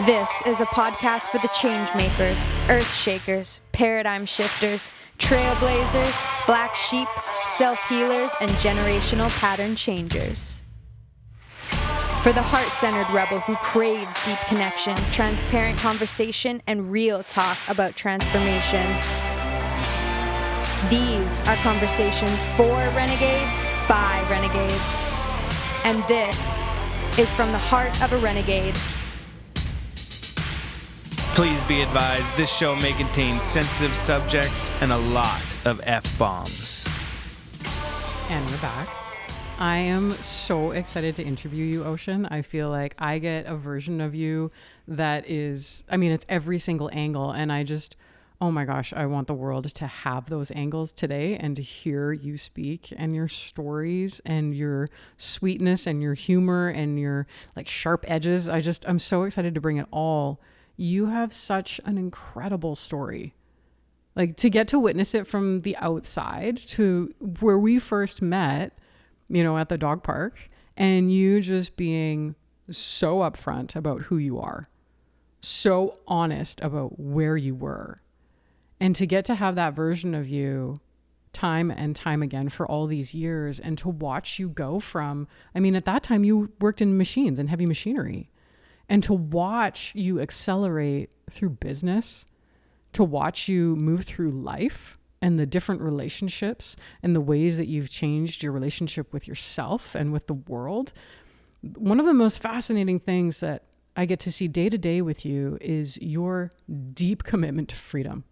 This is a podcast for the change makers, earth shakers, paradigm shifters, trailblazers, black sheep, self-healers, and generational pattern changers. For the heart-centered rebel who craves deep connection, transparent conversation, and real talk about transformation. These are conversations for renegades by renegades. And this is from the heart of a renegade. Please be advised, this show may contain sensitive subjects and a lot of F-bombs. And we're back. I am so excited to interview you, Ocean. I feel like I get a version of you that is, it's every single angle. And I just, oh my gosh, I want the world to have those angles today and to hear you speak and your stories and your sweetness and your humor and your sharp edges. I'm so excited to bring it all. You have such an incredible story. To get to witness it from the outside to where we first met, at the dog park, and you just being so upfront about who you are, so honest about where you were, and to get to have that version of you time and time again for all these years, and to watch you go from, at that time you worked in machines and heavy machinery. And to watch you accelerate through business, to watch you move through life and the different relationships and the ways that you've changed your relationship with yourself and with the world. One of the most fascinating things that I get to see day to day with you is your deep commitment to freedom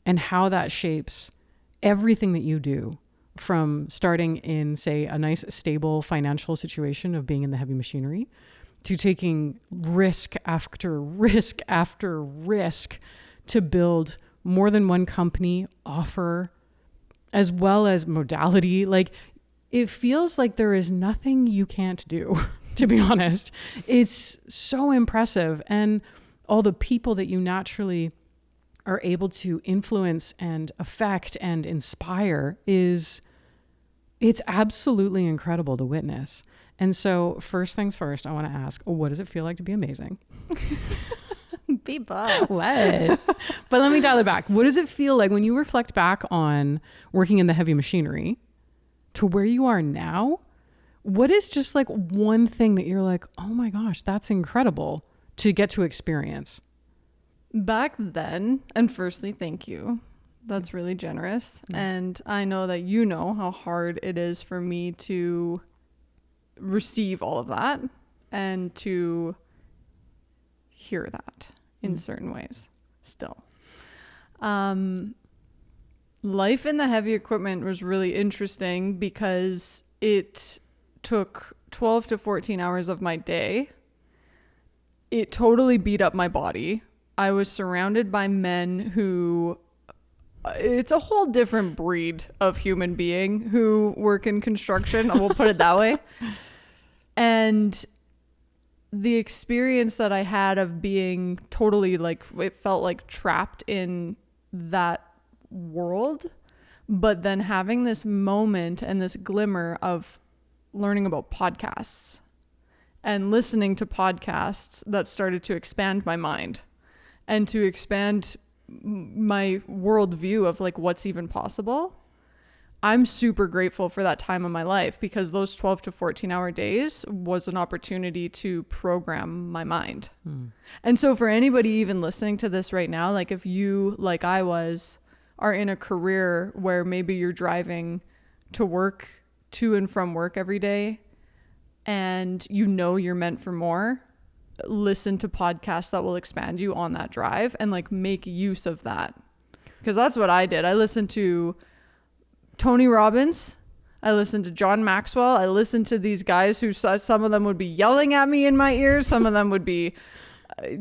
and how that shapes everything that you do, from starting in, say, a nice, stable financial situation of being in the heavy machinery, to taking risk after risk after risk to build more than one company, offer, as well as modality. It feels like there is nothing you can't do, to be honest. It's so impressive. And all the people that you naturally are able to influence and affect and inspire it's absolutely incredible to witness. And so first things first, I want to ask, what does it feel like to be amazing? Be bold. What? But let me dial it back. What does it feel like when you reflect back on working in the heavy machinery to where you are now? What is just one thing that you're like, oh my gosh, that's incredible to get to experience? Back then, and firstly, thank you. That's really generous. Mm. And I know that you know how hard it is for me to receive all of that and to hear that in certain ways still. Life in the heavy equipment was really interesting because it took 12 to 14 hours of my day. It totally beat up my body. I was surrounded by men who, it's a whole different breed of human being who work in construction. We'll put it that way. And the experience that I had of being totally it felt like trapped in that world, but then having this moment and this glimmer of learning about podcasts and listening to podcasts that started to expand my mind and to expand my worldview of what's even possible. I'm super grateful for that time of my life because those 12 to 14 hour days was an opportunity to program my mind. And so for anybody even listening to this right now, if you, like I was, are in a career where maybe you're driving to work, to and from work every day, and you're meant for more, listen to podcasts that will expand you on that drive and make use of that. Because that's what I did. I listened to Tony Robbins. I listened to John Maxwell. I listened to these guys who some of them would be yelling at me in my ears. Some of them would be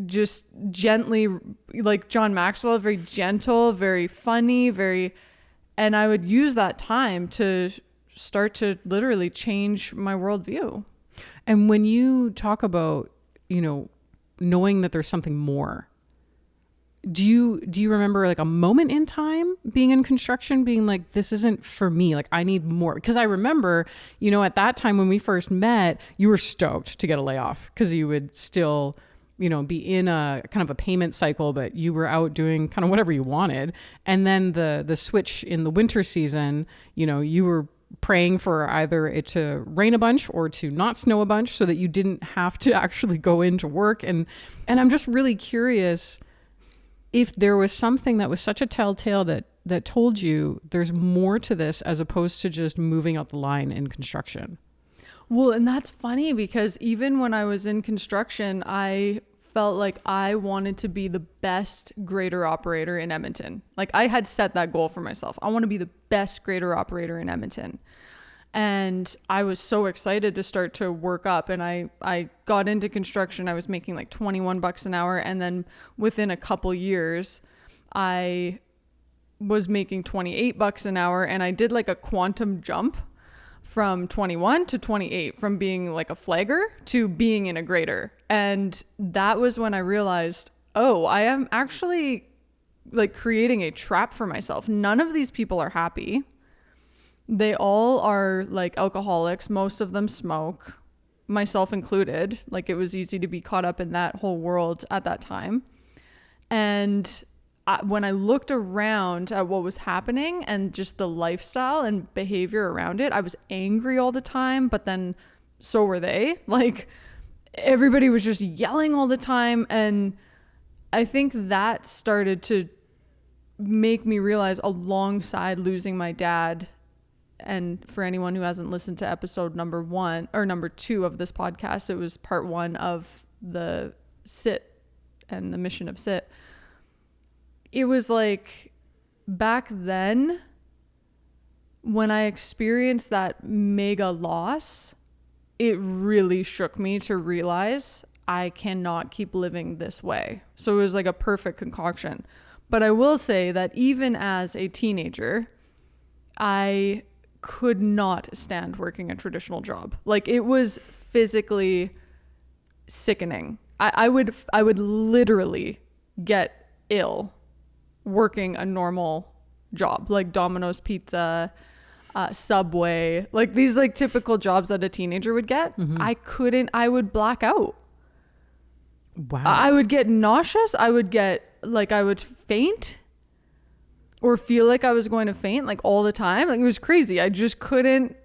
just gently, John Maxwell, very gentle, very funny, and I would use that time to start to literally change my worldview. And when you talk about, knowing that there's something more, do you remember a moment in time being in construction being this isn't for me, I need more? Because I remember, at that time when we first met, you were stoked to get a layoff because you would still be in a kind of a payment cycle, but you were out doing kind of whatever you wanted. And then the switch in the winter season, you were praying for either it to rain a bunch or to not snow a bunch so that you didn't have to actually go into work. And I'm just really curious if there was something that was such a telltale that told you there's more to this as opposed to just moving up the line in construction. Well, and that's funny because even when I was in construction, I felt like I wanted to be the best grader operator in Edmonton. Like I had set that goal for myself. I want to be the best grader operator in Edmonton. And I was so excited to start to work up, and I got into construction. I was making like $21 an hour. And then within a couple years, I was making $28 an hour, and I did like a quantum jump from 21 to 28, from being like a flagger to being in a grader. And that was when I realized, oh, I am actually like creating a trap for myself. None of these people are happy. They all are like alcoholics. Most of them smoke, myself included. Like it was easy to be caught up in that whole world at that time. And when I looked around at what was happening and just the lifestyle and behavior around it, I was angry all the time, but then so were they. Like everybody was just yelling all the time. And I think that started to make me realize, alongside losing my dad, and for anyone who hasn't listened to episode number 2 of this podcast, it was part 1 of the SIT and the mission of SIT. It was like back then when I experienced that mega loss, it really shook me to realize I cannot keep living this way. So it was like a perfect concoction. But I will say that even as a teenager, I could not stand working a traditional job. Like it was physically sickening. I would literally get ill working a normal job, like Domino's Pizza, Subway, like these like typical jobs that a teenager would get. Mm-hmm. I would black out. Wow. I would get nauseous. I would faint or feel like I was going to faint like all the time. Like it was crazy. I just couldn't.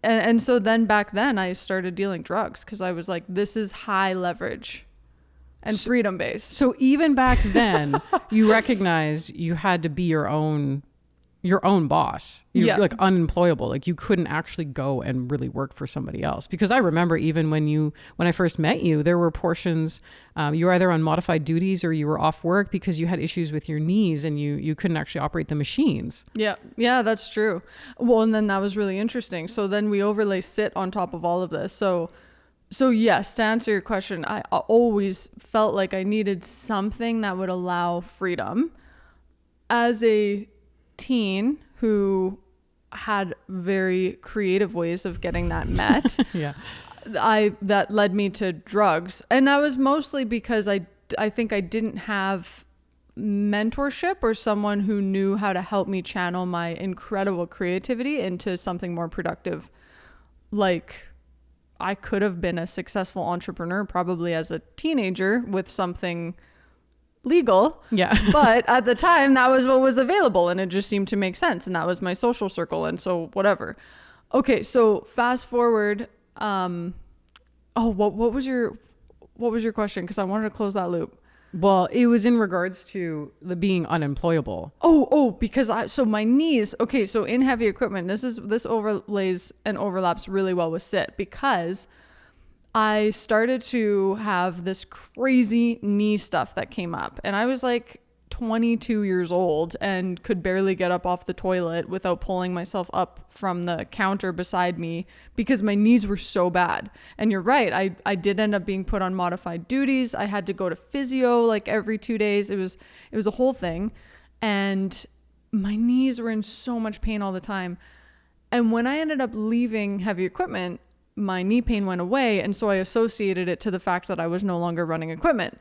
And so then back then I started dealing drugs because I was like, this is high leverage and freedom based. So even back then, you recognized you had to be your own boss. You're like unemployable. Like you couldn't actually go and really work for somebody else. Because I remember even when I first met you, there were portions, you were either on modified duties or you were off work because you had issues with your knees and you couldn't actually operate the machines. Yeah, that's true. Well, and then that was really interesting. So then we overlay SIT on top of all of this. So yes, to answer your question, I always felt like I needed something that would allow freedom. As a teen who had very creative ways of getting that met, that led me to drugs. And that was mostly because I think I didn't have mentorship or someone who knew how to help me channel my incredible creativity into something more productive. Like I could have been a successful entrepreneur probably as a teenager with something legal. Yeah. But at the time that was what was available and it just seemed to make sense. And that was my social circle. And so whatever. Okay. So fast forward. What was your question? Cause I wanted to close that loop. Well, it was in regards to the being unemployable. Because so my knees, okay, so in heavy equipment, this overlays and overlaps really well with SIT because I started to have this crazy knee stuff that came up. And I was like 22 years old and could barely get up off the toilet without pulling myself up from the counter beside me because my knees were so bad. And you're right, I did end up being put on modified duties. I had to go to physio like every 2 days. It was a whole thing. And my knees were in so much pain all the time. And when I ended up leaving heavy equipment, my knee pain went away. And so I associated it to the fact that I was no longer running equipment.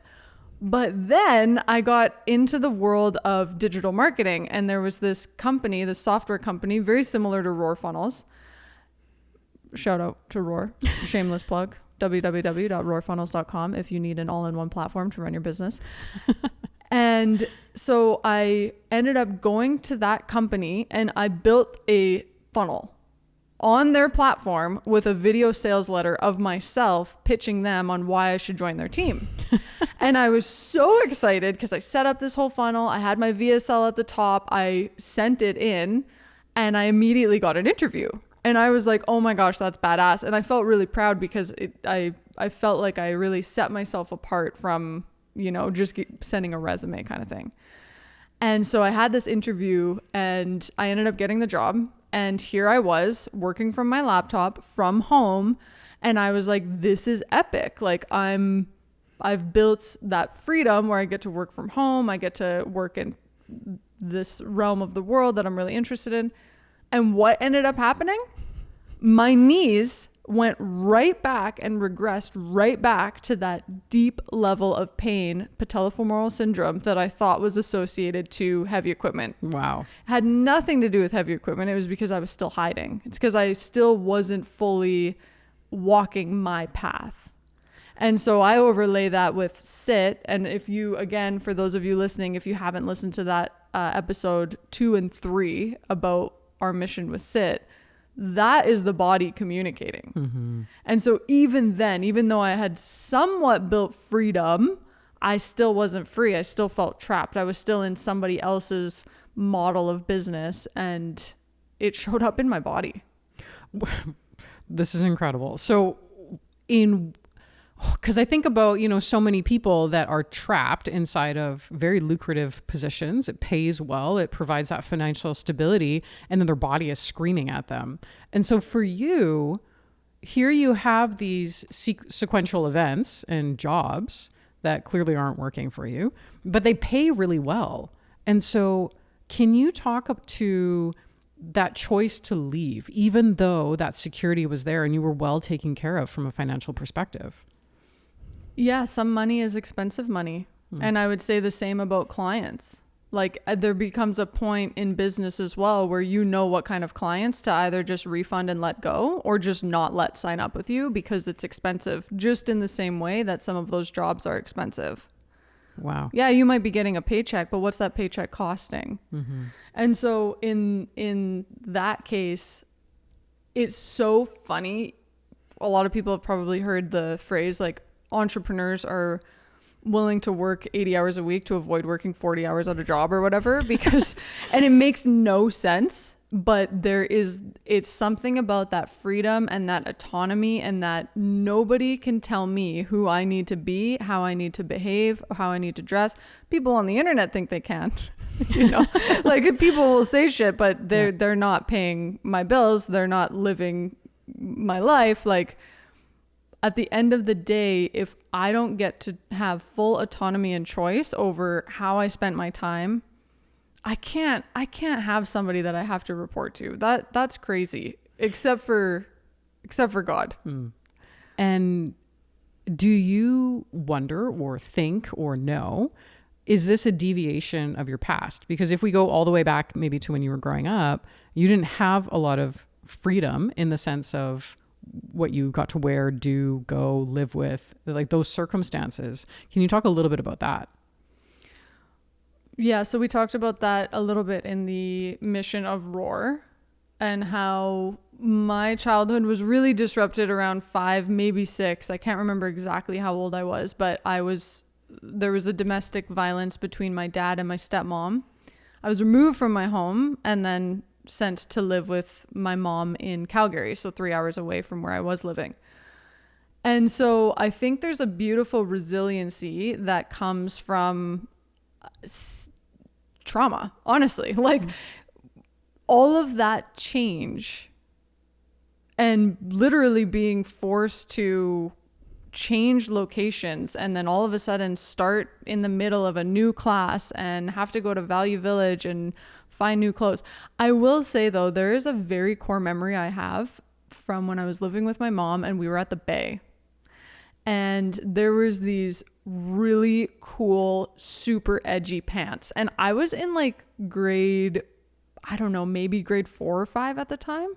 But then I got into the world of digital marketing, and there was this company, this software company, very similar to ROAR Funnels. Shout out to ROAR, shameless plug. www.roarfunnels.com if you need an all-in-one platform to run your business. And so I ended up going to that company and I built a funnel on their platform with a video sales letter of myself pitching them on why I should join their team. And I was so excited because I set up this whole funnel. I had my VSL at the top. I sent it in and I immediately got an interview. And I was like, oh my gosh, that's badass. And I felt really proud because I felt like I really set myself apart from, just sending a resume kind of thing. And so I had this interview and I ended up getting the job. And here I was working from my laptop from home. And I was like, this is epic. Like I've built that freedom where I get to work from home. I get to work in this realm of the world that I'm really interested in. And what ended up happening? My knees went right back and regressed right back to that deep level of pain, patellofemoral syndrome, that I thought was associated to heavy equipment. Wow. It had nothing to do with heavy equipment. It was because I was still hiding. It's because I still wasn't fully walking my path. And so I overlay that with SIT. And if you, again, for those of you listening, if you haven't listened to that episode 2 and 3 about our mission with SIT, that is the body communicating. Mm-hmm. And so even then, even though I had somewhat built freedom, I still wasn't free. I still felt trapped. I was still in somebody else's model of business and it showed up in my body. This is incredible. So because I think about, so many people that are trapped inside of very lucrative positions. It pays well. It provides that financial stability. And then their body is screaming at them. And so for you, here you have these sequential events and jobs that clearly aren't working for you, but they pay really well. And so can you talk up to that choice to leave, even though that security was there and you were well taken care of from a financial perspective? Yeah, some money is expensive money. And I would say the same about clients. Like there becomes a point in business as well where you know what kind of clients to either just refund and let go or just not let sign up with you because it's expensive, just in the same way that some of those jobs are expensive. Wow. Yeah, you might be getting a paycheck, but what's that paycheck costing? Mm-hmm. And so in that case, it's so funny. A lot of people have probably heard the phrase like, entrepreneurs are willing to work 80 hours a week to avoid working 40 hours at a job or whatever, because, and it makes no sense, but it's something about that freedom and that autonomy and that nobody can tell me who I need to be, how I need to behave, how I need to dress. People on the internet think they can, like people will say shit, but they're not paying my bills. They're not living my life. Like, at the end of the day, if I don't get to have full autonomy and choice over how I spent my time, I can't have somebody that I have to report to. That's crazy. Except for God. And do you wonder or think or know, is this a deviation of your past? Because if we go all the way back maybe to when you were growing up, you didn't have a lot of freedom in the sense of what you got to wear, do, go, live with, like those circumstances. Can you talk a little bit about that? Yeah, so we talked about that a little bit in the mission of ROAR and how my childhood was really disrupted around 5, maybe 6. I can't remember exactly how old I was, but there was a domestic violence between my dad and my stepmom. I was removed from my home and then sent to live with my mom in Calgary, so 3 hours away from where I was living. And so I think there's a beautiful resiliency that comes from trauma, honestly. Like all of that change and literally being forced to change locations and then all of a sudden start in the middle of a new class and have to go to Value Village and find new clothes. I will say though, there is a very core memory I have from when I was living with my mom and we were at the Bay. And there was these really cool, super edgy pants. And I was in like grade, I don't know, maybe grade 4 or 5 at the time.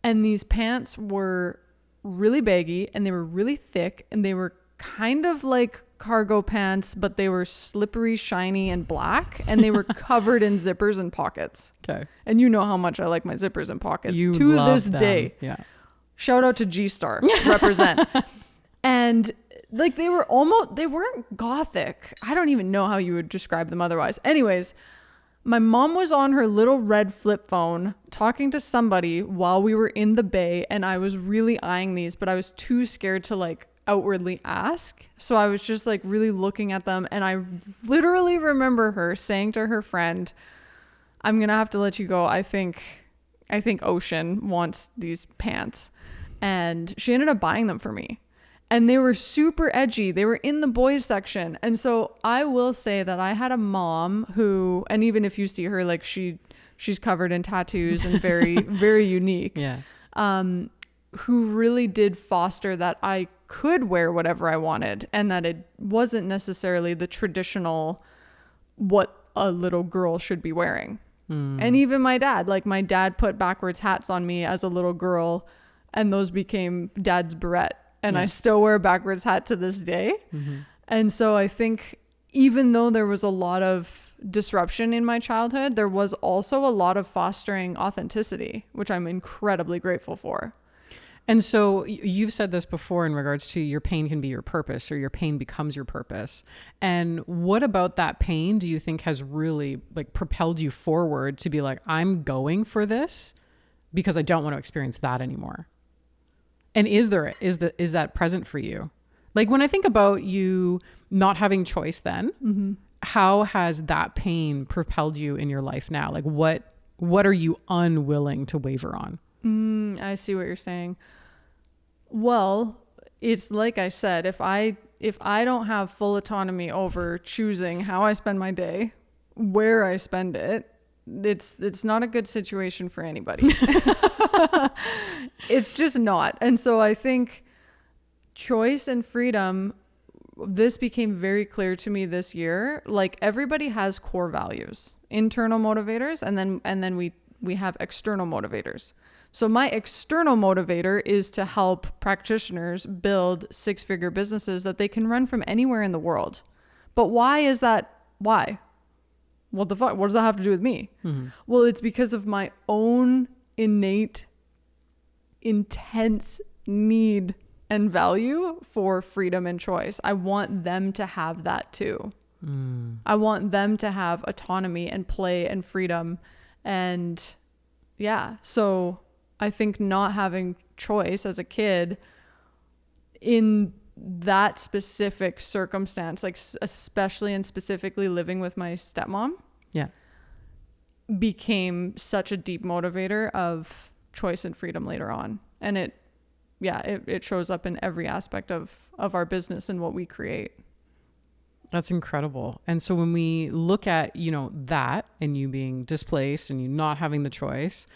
And these pants were really baggy and they were really thick and they were kind of like cargo pants, but they were slippery, shiny, and black, and they were covered in zippers and pockets. Okay. And you know how much I like my zippers and pockets You to love this them. day. Yeah. Shout out to G-Star, represent. And like they weren't gothic. I don't even know how you would describe them otherwise. Anyways, my mom was on her little red flip phone talking to somebody while we were in the bay, and I was really eyeing these, but I was too scared to like outwardly ask. So I was just like really looking at them, and I literally remember her saying to her friend, I'm going to have to let you go. I think Ocean wants these pants. And she ended up buying them for me. And they were super edgy. They were in the boys section. And so I will say that I had a mom who, and even if you see her, like she's covered in tattoos and very, very unique. Yeah. Who really did foster that I could wear whatever I wanted, and that it wasn't necessarily the traditional what a little girl should be wearing. And even my dad put backwards hats on me as a little girl, and those became dad's beret. And I still wear a backwards hat to this day. And so I think even though there was a lot of disruption in my childhood, there was also a lot of fostering authenticity, which I'm incredibly grateful for. And so you've said this before in regards to your pain can be your purpose, or your pain becomes your purpose. And what about that pain do you think has really like propelled you forward to be like, I'm going for this because I don't want to experience that anymore? And is that present for you? Like when I think about you not having choice then, how has that pain propelled you in your life now? Like what are you unwilling to waver on? I see what you're saying. Well, it's like I said, if I don't have full autonomy over choosing how I spend my day, where I spend it, it's not a good situation for anybody. It's just not. And so I think choice and freedom, this became very clear to me this year. Like everybody has core values, internal motivators, and then we have external motivators. So my external motivator is to help practitioners build six-figure businesses that they can run from anywhere in the world. But why is that? Why? What the fuck? What does that have to do with me? Well, it's because of my own innate, intense need and value for freedom and choice. I want them to have that too. I want them to have autonomy and play and freedom. And yeah, so I think not having choice as a kid in that specific circumstance, like especially and specifically living with my stepmom, became such a deep motivator of choice and freedom later on. And it shows up in every aspect of our business and what we create. That's incredible. And so when we look at, that and you being displaced and you not having the choice,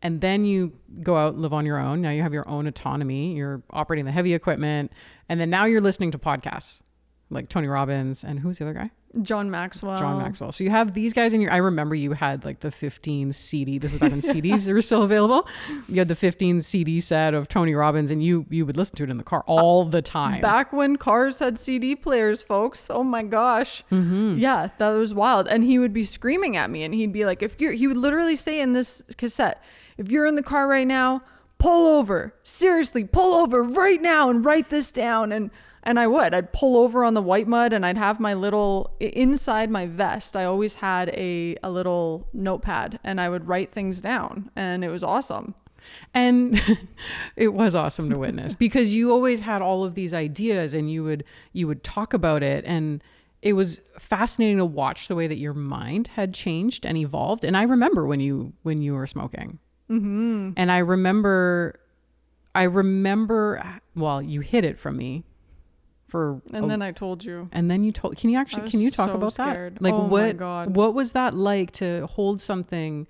and then you go out and live on your own. Now you have your own autonomy. You're operating the heavy equipment. And then now you're listening to podcasts like Tony Robbins and who's the other guy? John Maxwell. So you have these guys I remember you had like the 15 CD. This is back when CDs were still available. You had the 15 CD set of Tony Robbins and you would listen to it in the car all the time. Back when cars had CD players, folks. Oh my gosh. Yeah, that was wild. And he would be screaming at me and he'd be like, he would literally say in this cassette, if you're in the car right now, pull over. Seriously, pull over right now and write this down. And I'd pull over on the white mud and I'd have my little, inside my vest, I always had a little notepad and I would write things down and it was awesome. And it was awesome to witness because you always had all of these ideas and you would talk about it. And it was fascinating to watch the way that your mind had changed and evolved. And I remember when you were smoking. And I remember, well, you hid it from me then I told you. And then you told, can you talk about scared. that? Like my God. What was that like to hold something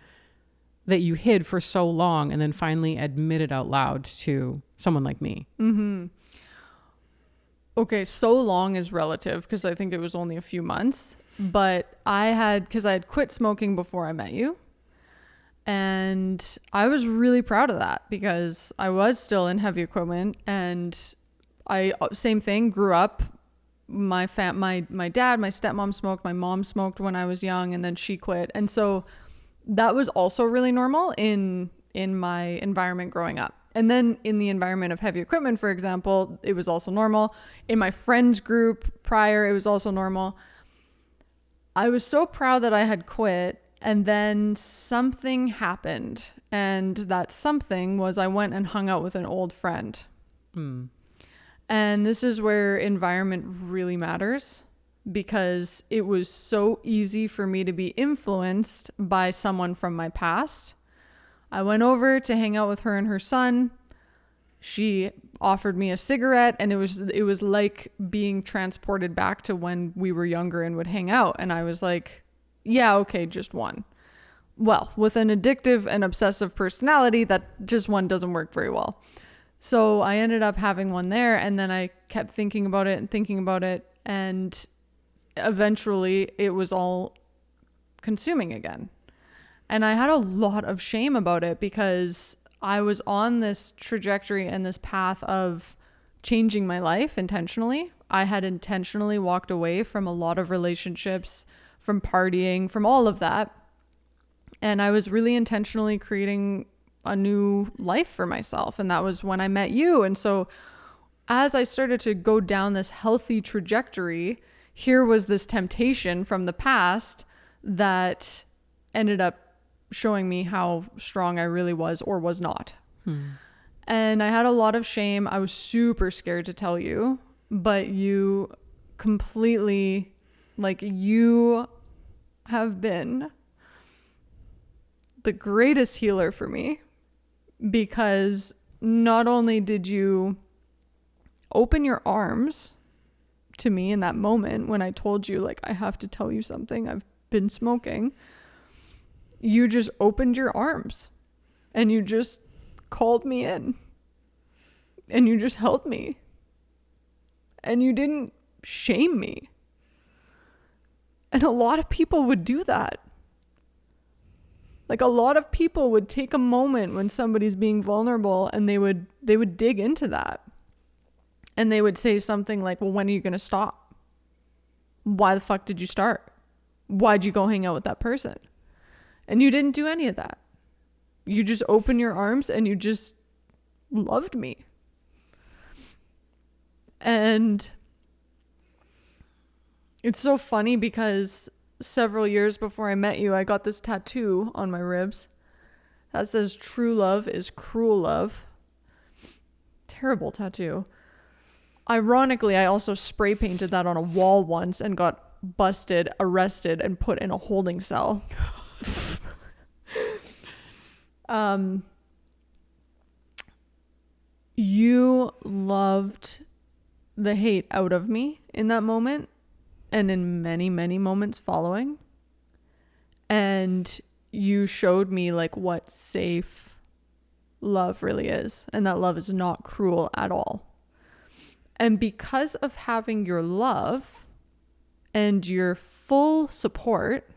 that you hid for so long and then finally admit it out loud to someone like me? Okay, so long is relative because I think it was only a few months, but because I had quit smoking before I met you. And I was really proud of that because I was still in heavy equipment, and I, same thing, grew up. My dad, my stepmom smoked, my mom smoked when I was young, and then she quit. And so that was also really normal in my environment growing up. And then in the environment of heavy equipment, for example, it was also normal. In my friends group prior, it was also normal. I was so proud that I had quit, and then something happened. And that something was I went and hung out with an old friend. And this is where environment really matters, because it was so easy for me to be influenced by someone from my past. I went over to hang out with her and her son. She offered me a cigarette, and it was like being transported back to when we were younger and would hang out. And I was like, yeah, okay, just one. Well, with an addictive and obsessive personality, that just one doesn't work very well. So I ended up having one there, and then I kept thinking about it, and eventually it was all consuming again. And I had a lot of shame about it because I was on this trajectory and this path of changing my life intentionally. I had intentionally walked away from a lot of relationships, from partying, from all of that. And I was really intentionally creating a new life for myself. And that was when I met you. And so as I started to go down this healthy trajectory, here was this temptation from the past that ended up showing me how strong I really was or was not. And I had a lot of shame. I was super scared to tell you, but you completely, like, you have been the greatest healer for me, because not only did you open your arms to me in that moment when I told you, like, I have to tell you something, I've been smoking, you just opened your arms and you just called me in and you just held me and you didn't shame me. And a lot of people would do that. Like, a lot of people would take a moment when somebody's being vulnerable and they would dig into that. And they would say something like, well, when are you going to stop? Why the fuck did you start? Why'd you go hang out with that person? And you didn't do any of that. You just opened your arms and you just loved me. And it's so funny because several years before I met you, I got this tattoo on my ribs that says true love is cruel love. Terrible tattoo. Ironically, I also spray painted that on a wall once and got busted, arrested, and put in a holding cell. You loved the hate out of me in that moment and in many, many moments following. And you showed me, like, what safe love really is, and that love is not cruel at all. And because of having your love and your full support,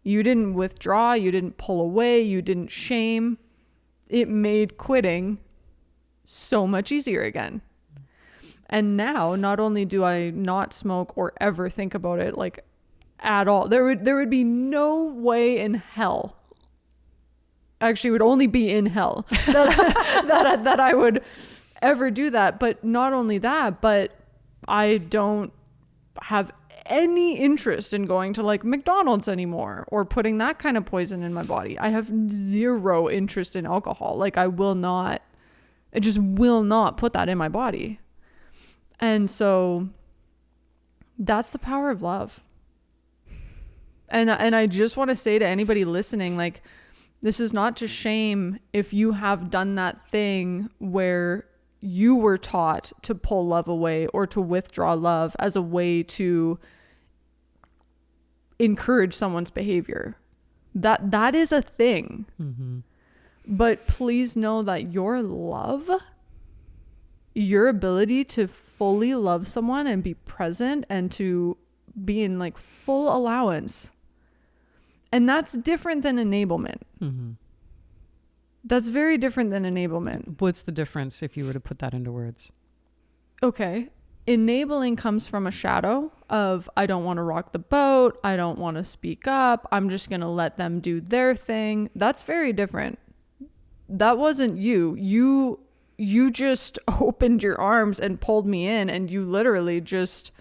you didn't withdraw, you didn't pull away, you didn't shame. It made quitting so much easier again. And now, not only do I not smoke or ever think about it, like, at all, there would be no way in hell, actually it would only be in hell that I would ever do that. But not only that, but I don't have any interest in going to, like, McDonald's anymore or putting that kind of poison in my body. I have zero interest in alcohol. Like, I just will not put that in my body. And so that's the power of love. And I just want to say to anybody listening, like, this is not to shame if you have done that thing where you were taught to pull love away or to withdraw love as a way to encourage someone's behavior. That is a thing. Mm-hmm. But please know that your love, your ability to fully love someone and be present and to be in, like, full allowance. And that's different than enablement. Mm-hmm. That's very different than enablement. What's the difference if you were to put that into words? Okay. Enabling comes from a shadow of, I don't want to rock the boat. I don't want to speak up. I'm just going to let them do their thing. That's very different. That wasn't you. You just opened your arms and pulled me in, and you literally just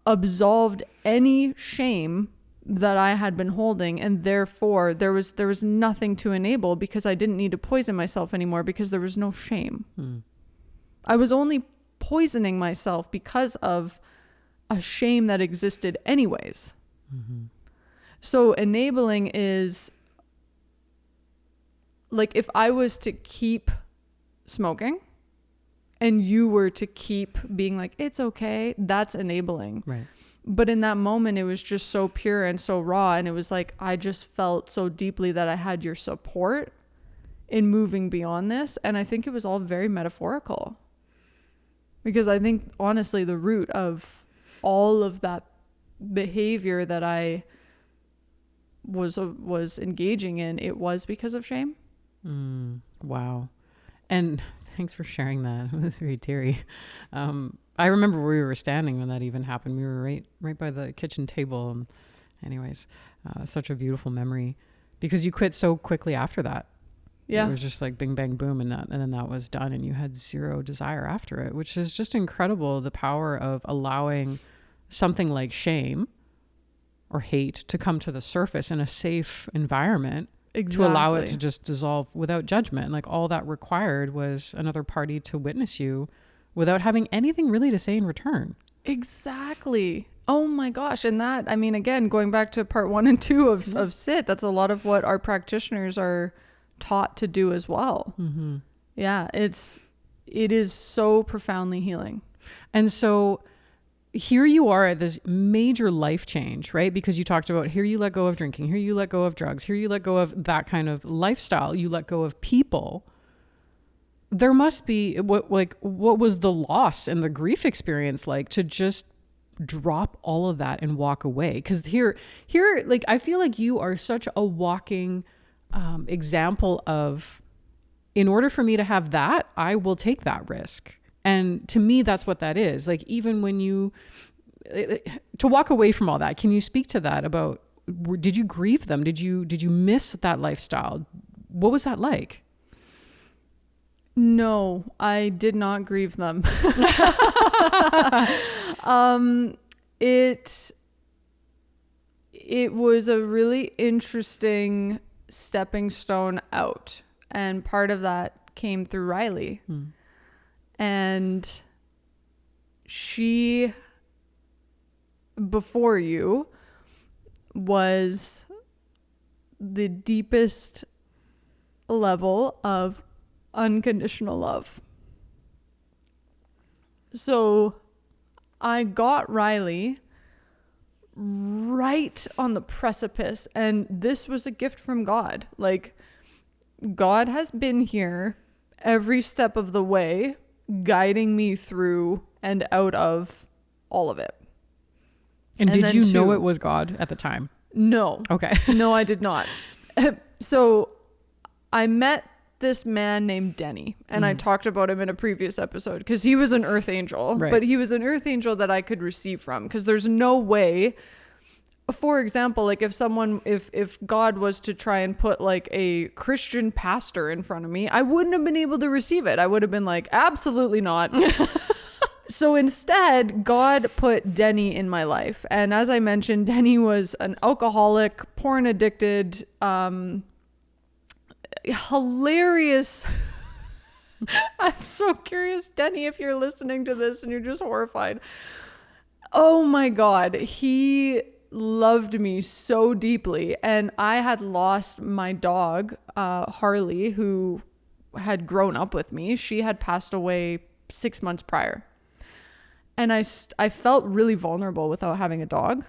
absolved any shame that I had been holding, and therefore there was nothing to enable, because I didn't need to poison myself anymore, because there was no shame. I was only poisoning myself because of a shame that existed anyways. So enabling is like, if I was to keep smoking and you were to keep being like, it's okay, that's enabling. Right. But in that moment, it was just so pure and so raw. And it was like, I just felt so deeply that I had your support in moving beyond this. And I think it was all very metaphorical, because I think, honestly, the root of all of that behavior that I was engaging in, it was because of shame. Wow. And thanks for sharing that. It was very teary. I remember where we were standing when that even happened. We were right by the kitchen table. And anyways, such a beautiful memory, because you quit so quickly after that. Yeah. It was just like bing, bang, boom. And then that was done, and you had zero desire after it, which is just incredible. The power of allowing something like shame or hate to come to the surface in a safe environment. Exactly. To allow it to just dissolve without judgment. Like, all that required was another party to witness you without having anything really to say in return. Exactly. Oh my gosh. And that, I mean, again, going back to part 1 and 2 of SIT, that's a lot of what our practitioners are taught to do as well. Yeah. It is so profoundly healing. And so here you are at this major life change, right? Because you talked about, here you let go of drinking, here you let go of drugs, here you let go of that kind of lifestyle, you let go of people. There must be, what was the loss and the grief experience like to just drop all of that and walk away? Because here, like, I feel like you are such a walking example of, in order for me to have that, I will take that risk. And to me, that's what that is. Like, even when to walk away from all that, can you speak to that about, did you grieve them? Did you miss that lifestyle? What was that like? No, I did not grieve them. It was a really interesting stepping stone out. And part of that came through Riley. And she, before you, was the deepest level of unconditional love. So I got Riley right on the precipice, and this was a gift from God. Like, God has been here every step of the way, guiding me through and out of all of it. And did you know it was God at the time? No. Okay. No, I did not. So I met this man named Denny, and I talked about him in a previous episode, because he was an earth angel, right. But he was an earth angel that I could receive from, because there's no way, for example, like if God was to try and put like a Christian pastor in front of me, I wouldn't have been able to receive it. I would have been like, absolutely not. So instead, God put Denny in my life. And as I mentioned, Denny was an alcoholic, porn addicted, hilarious. I'm so curious, Denny, if you're listening to this and you're just horrified. Oh my God. He loved me so deeply. And I had lost my dog, Harley, who had grown up with me. She had passed away 6 months prior. And I felt really vulnerable without having a dog.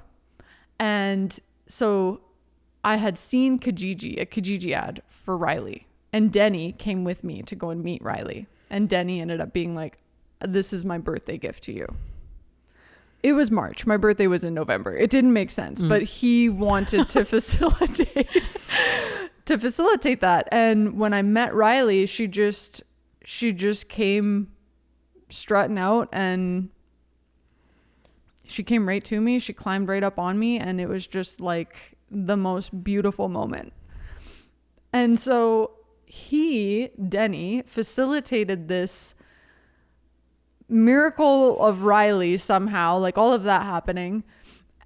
And so I had seen a Kijiji ad for Riley. And Denny came with me to go and meet Riley. And Denny ended up being like, this is my birthday gift to you. It was March. My birthday was in November. It didn't make sense, but he wanted to facilitate to facilitate that. And when I met Riley, she just came strutting out, and she came right to me. She climbed right up on me, and it was just like the most beautiful moment. And so Denny, facilitated this miracle of Riley somehow, like all of that happening.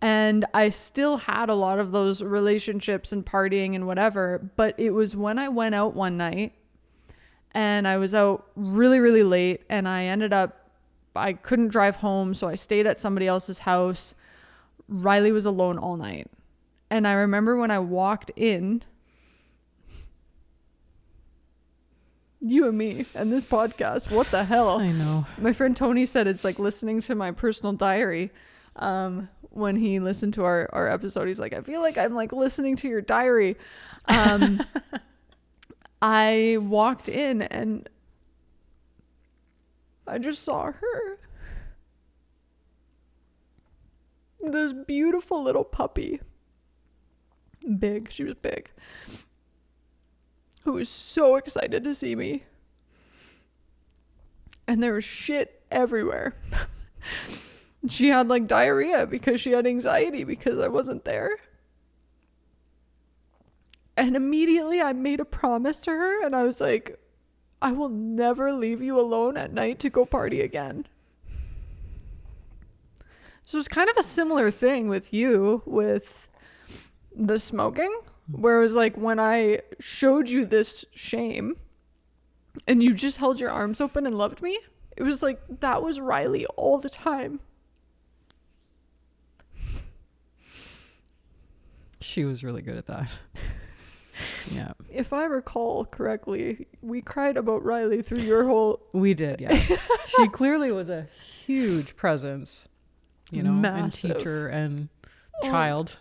And I still had a lot of those relationships and partying and whatever. But it was when I went out one night, and I was out really, really late, and I couldn't drive home, so I stayed at somebody else's house. Riley was alone all night. And I remember when I walked in, you and me and this podcast, what the hell? I know. My friend Tony said it's like listening to my personal diary. When he listened to our episode, he's like, I feel like I'm like listening to your diary. I walked in and I just saw her. This beautiful little puppy. Big. She was big. Who was so excited to see me. And there was shit everywhere. She had like diarrhea because she had anxiety because I wasn't there. And immediately I made a promise to her, and I was like, I will never leave you alone at night to go party again. So it's kind of a similar thing with you with the smoking, where it was like when I showed you this shame and you just held your arms open and loved me, it was like that was Riley all the time. She was really good at that. Yeah. If I recall correctly, we cried about Riley through your whole... We did, yeah. She clearly was a huge presence, you know, Massive. and teacher and child.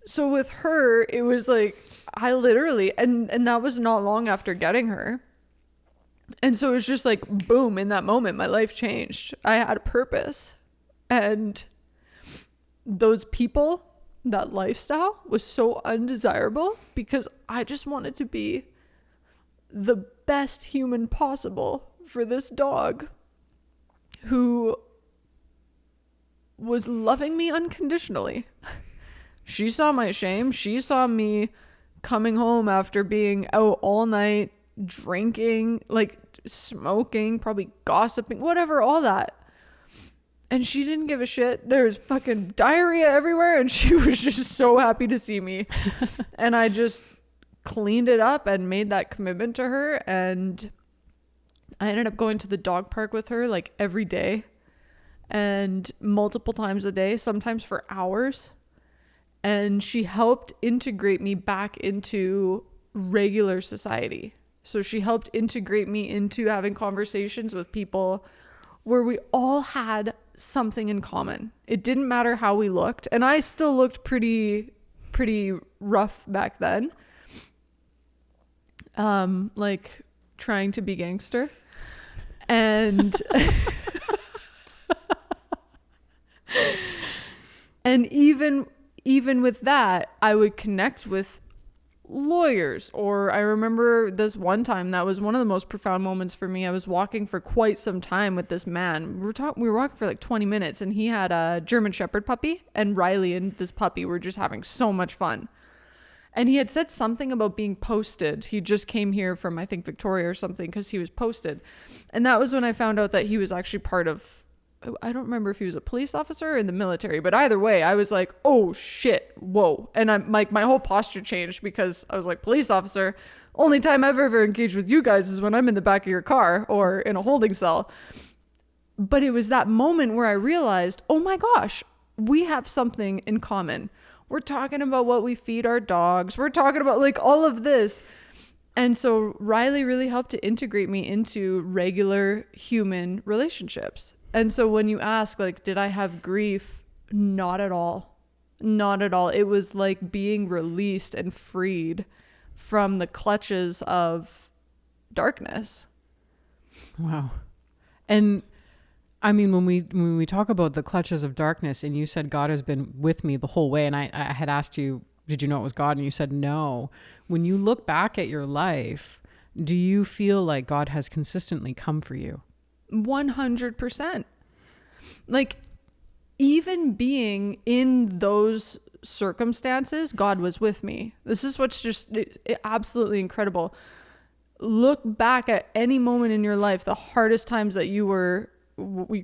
So with her, it was like, I literally, and that was not long after getting her. And so it was just like, boom, in that moment, my life changed. I had a purpose. And those people, that lifestyle was so undesirable because I just wanted to be the best human possible for this dog who was loving me unconditionally. She saw my shame. She saw me coming home after being out all night, drinking, like smoking, probably gossiping, whatever, all that. And she didn't give a shit. There's fucking diarrhea everywhere, and she was just so happy to see me. And I just cleaned it up and made that commitment to her. And I ended up going to the dog park with her like every day and multiple times a day, sometimes for hours. And she helped integrate me back into regular society. So she helped integrate me into having conversations with people where we all had something in common. It didn't matter how we looked. And I still looked pretty rough back then. Like trying to be gangster. And and even with that, I would connect with lawyers. Or I remember this one time that was one of the most profound moments for me. I was walking for quite some time with this man. We were walking for like 20 minutes, and he had a German Shepherd puppy, and Riley and this puppy were just having so much fun. And he had said something about being posted. He just came here from, I think, Victoria or something, because he was posted. And that was when I found out that he was actually part of, I don't remember if he was a police officer or in the military, but either way, I was like, oh shit, whoa. And I'm like, my whole posture changed because I was like, police officer, only time I've ever engaged with you guys is when I'm in the back of your car or in a holding cell. But it was that moment where I realized, oh my gosh, we have something in common. We're talking about what we feed our dogs. We're talking about like all of this. And so Riley really helped to integrate me into regular human relationships. And so when you ask, like, did I have grief? Not at all. Not at all. It was like being released and freed from the clutches of darkness. Wow. And I mean, when we talk about the clutches of darkness, and you said God has been with me the whole way, and I had asked you did you know it was God? And you said no. When you look back at your life, do you feel like God has consistently come for you? 100%. Like, even being in those circumstances, God was with me. This is what's just absolutely incredible. Look back at any moment in your life, the hardest times that you were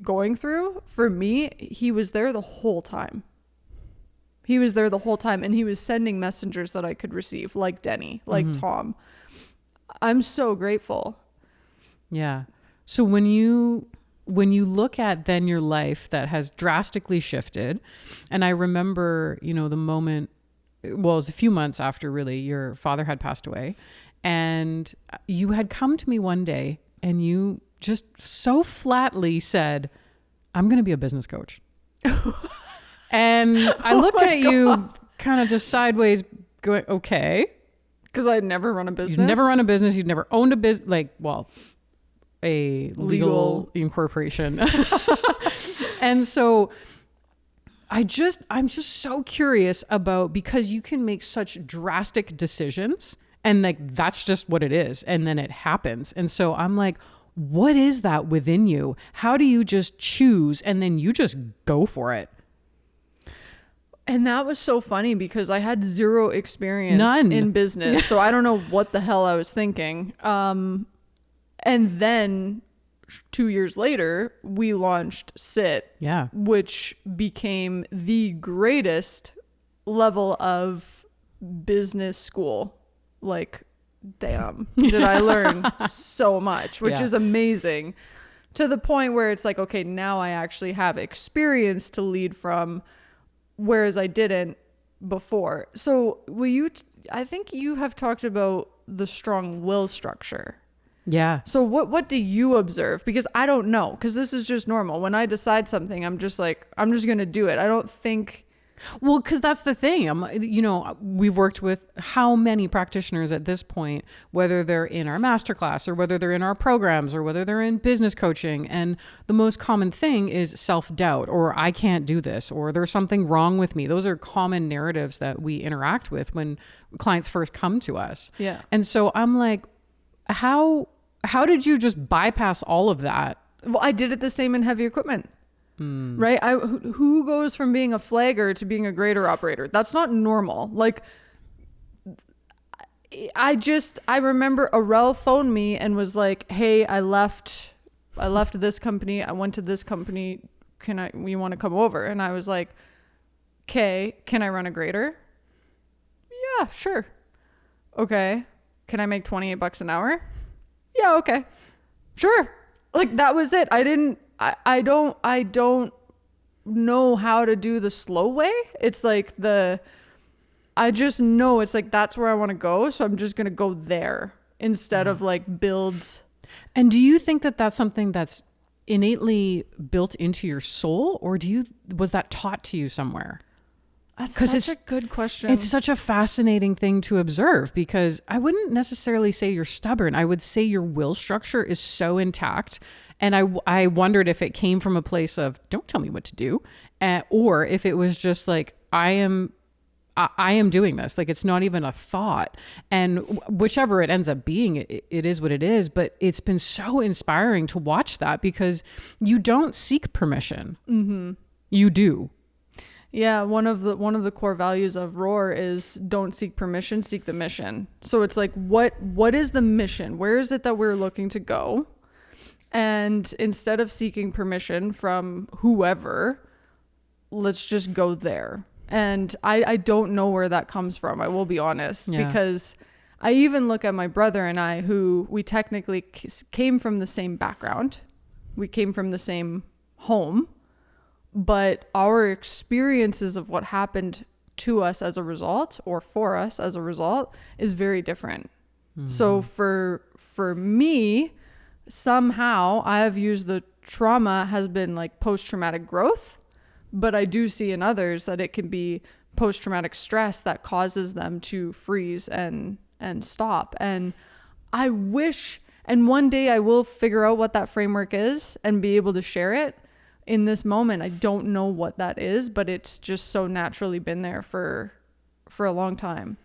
going through. For me, he was there the whole time. He was there the whole time, and he was sending messengers that I could receive, like Denny, like Tom. I'm so grateful. Yeah. So when you look at then your life that has drastically shifted, and I remember, the moment, well, it was a few months after really your father had passed away, and you had come to me one day and you just so flatly said, I'm going to be a business coach. And I looked at you kind of just sideways going, okay. Because I'd never run a business. You'd never run a business. You'd never owned a business, a legal incorporation. And so I'm just so curious about, because you can make such drastic decisions and that's just what it is. And then it happens. And so I'm like, what is that within you? How do you just choose and then you just go for it? And that was so funny because I had zero experience None. in business. So I don't know what the hell I was thinking. And then 2 years later, we launched SIT, which became the greatest level of business school. Like, damn, did I learn so much, which is amazing, to the point where it's like, okay, now I actually have experience to lead from, whereas I didn't before. So I think you have talked about the strong will structure. Yeah. So what do you observe? Because I don't know, because this is just normal. When I decide something, I'm just going to do it. I don't think. Well, because that's the thing. We've worked with how many practitioners at this point, whether they're in our masterclass or whether they're in our programs or whether they're in business coaching. And the most common thing is self-doubt, or I can't do this, or there's something wrong with me. Those are common narratives that we interact with when clients first come to us. Yeah. And so I'm like, how did you just bypass all of that? Well, I did it the same in heavy equipment. Right? Who goes from being a flagger to being a grader operator? That's not normal. Like, I remember Arel phoned me and was like, hey, I left this company. I went to this company. You want to come over? And I was like, okay, can I run a grader? Yeah, sure. Okay. Can I make $28 an hour? Yeah, okay. Sure. Like, that was it. I don't know how to do the slow way. It's like I just know it's like, that's where I want to go. So I'm just going to go there instead of like build. And do you think that that's something that's innately built into your soul, or was that taught to you somewhere? That's such a good question. It's such a fascinating thing to observe, because I wouldn't necessarily say you're stubborn. I would say your will structure is so intact. And I wondered if it came from a place of, don't tell me what to do, or if it was just like, I am doing this. Like, it's not even a thought. And whichever it ends up being, it is what it is. But it's been so inspiring to watch that, because you don't seek permission. Mm-hmm. You do. Yeah, one of the core values of ROAR is don't seek permission, seek the mission. So it's like, what is the mission? Where is it that we're looking to go? And instead of seeking permission from whoever, let's just go there. And I don't know where that comes from, I will be honest, because I even look at my brother and I, who we technically came from the same background. We came from the same home, but our experiences of what happened to us as a result, or for us as a result, is very different. Mm-hmm. So for me, somehow I have used the trauma has been like post-traumatic growth, but I do see in others that it can be post-traumatic stress that causes them to freeze and stop. And I wish, and one day I will figure out what that framework is and be able to share it. In this moment, I don't know what that is, but it's just so naturally been there for for a long time.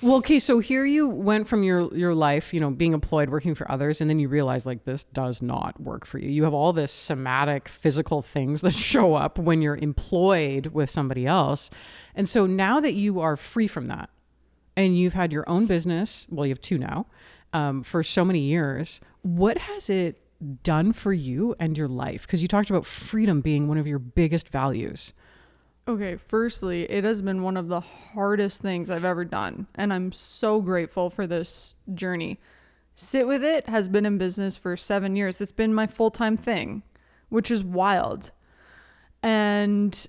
Well, okay, so here you went from your life, being employed, working for others, and then you realize like this does not work for you. You have all this somatic, physical things that show up when you're employed with somebody else. And so now that you are free from that and you've had your own business, well, you have two now, for so many years, what has it done for you and your life? Because you talked about freedom being one of your biggest values. Okay, firstly, it has been one of the hardest things I've ever done, and I'm so grateful for this journey. SITwithit has been in business for 7 years. It's been my full-time thing, which is wild. And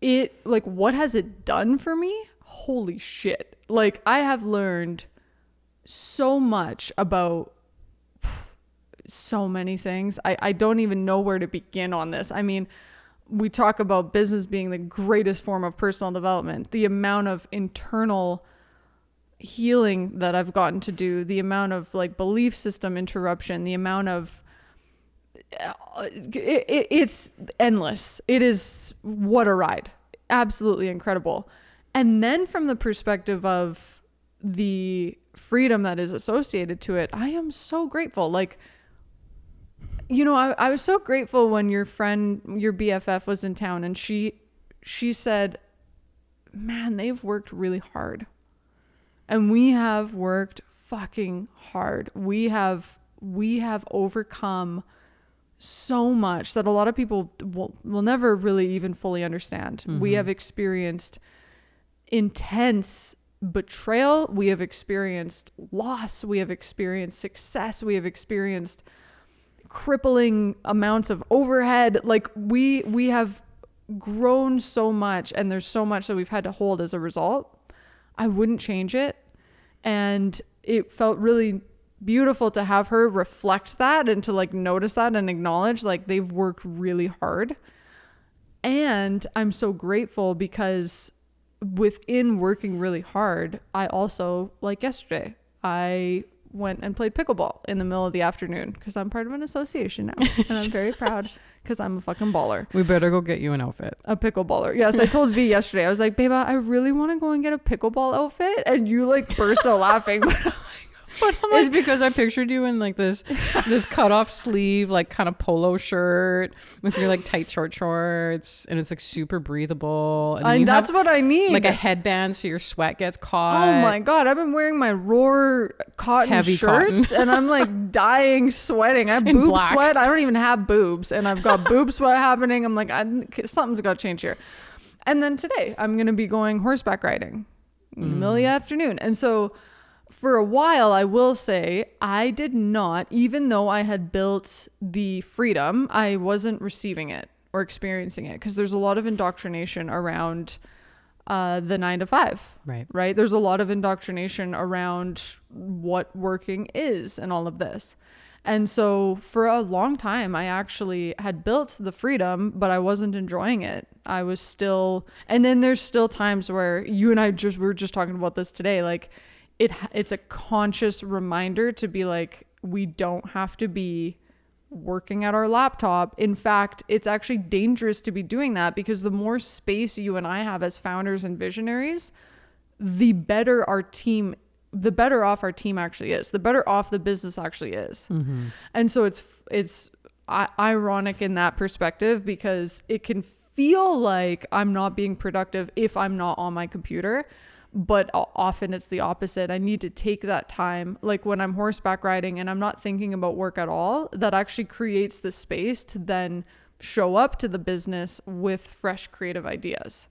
it, like, what has it done for me? Holy shit. Like, I have learned so much about so many things. I don't even know where to begin on this. I mean, we talk about business being the greatest form of personal development. The amount of internal healing that I've gotten to do, the amount of like belief system interruption, the amount of it's endless. It is, what a ride. Absolutely incredible. And then from the perspective of the freedom that is associated to it, I am so grateful. Like, I was so grateful when your friend, your BFF was in town, and she said, man, they've worked really hard. And we have worked fucking hard. We have overcome so much that a lot of people will never really even fully understand. Mm-hmm. We have experienced intense betrayal. We have experienced loss. We have experienced success. We have experienced crippling amounts of overhead. Like we have grown so much, and there's so much that we've had to hold as a result. I wouldn't change it. And it felt really beautiful to have her reflect that and to like notice that and acknowledge like they've worked really hard. And I'm so grateful because within working really hard, I also, like yesterday, I went and played pickleball in the middle of the afternoon because I'm part of an association now, and I'm very proud because I'm a fucking baller. We better go get you an outfit. A pickleballer. Yes, I told V yesterday. I was like, babe, I really want to go and get a pickleball outfit, and you like burst out laughing. But I'm it's because I pictured you in like this cut off sleeve, like kind of polo shirt with your like tight short shorts, and it's like super breathable. And that's what I need. Like a headband so your sweat gets caught. Oh my God. I've been wearing my ROAR cotton Heavy shirts cotton. and I'm like dying sweating. I have In boob black. sweat. I don't even have boobs and I've got boob sweat happening. I'm like, something's got to change here. And then today I'm going to be going horseback riding in the middle of the afternoon. And so for a while, I will say I did not, even though I had built the freedom, I wasn't receiving it or experiencing it because there's a lot of indoctrination around the 9 to 5, right? There's a lot of indoctrination around what working is and all of this. And so for a long time, I actually had built the freedom, but I wasn't enjoying it. I was still, and then there's still times where you and I we were just talking about this today, like, it's a conscious reminder to be like, we don't have to be working at our laptop. In fact, it's actually dangerous to be doing that because the more space you and I have as founders and visionaries, the better off our team actually is, the better off the business actually is. Mm-hmm. And so it's ironic in that perspective because it can feel like I'm not being productive if I'm not on my computer. But often it's the opposite. I need to take that time, like when I'm horseback riding and I'm not thinking about work at all, that actually creates the space to then show up to the business with fresh creative ideas.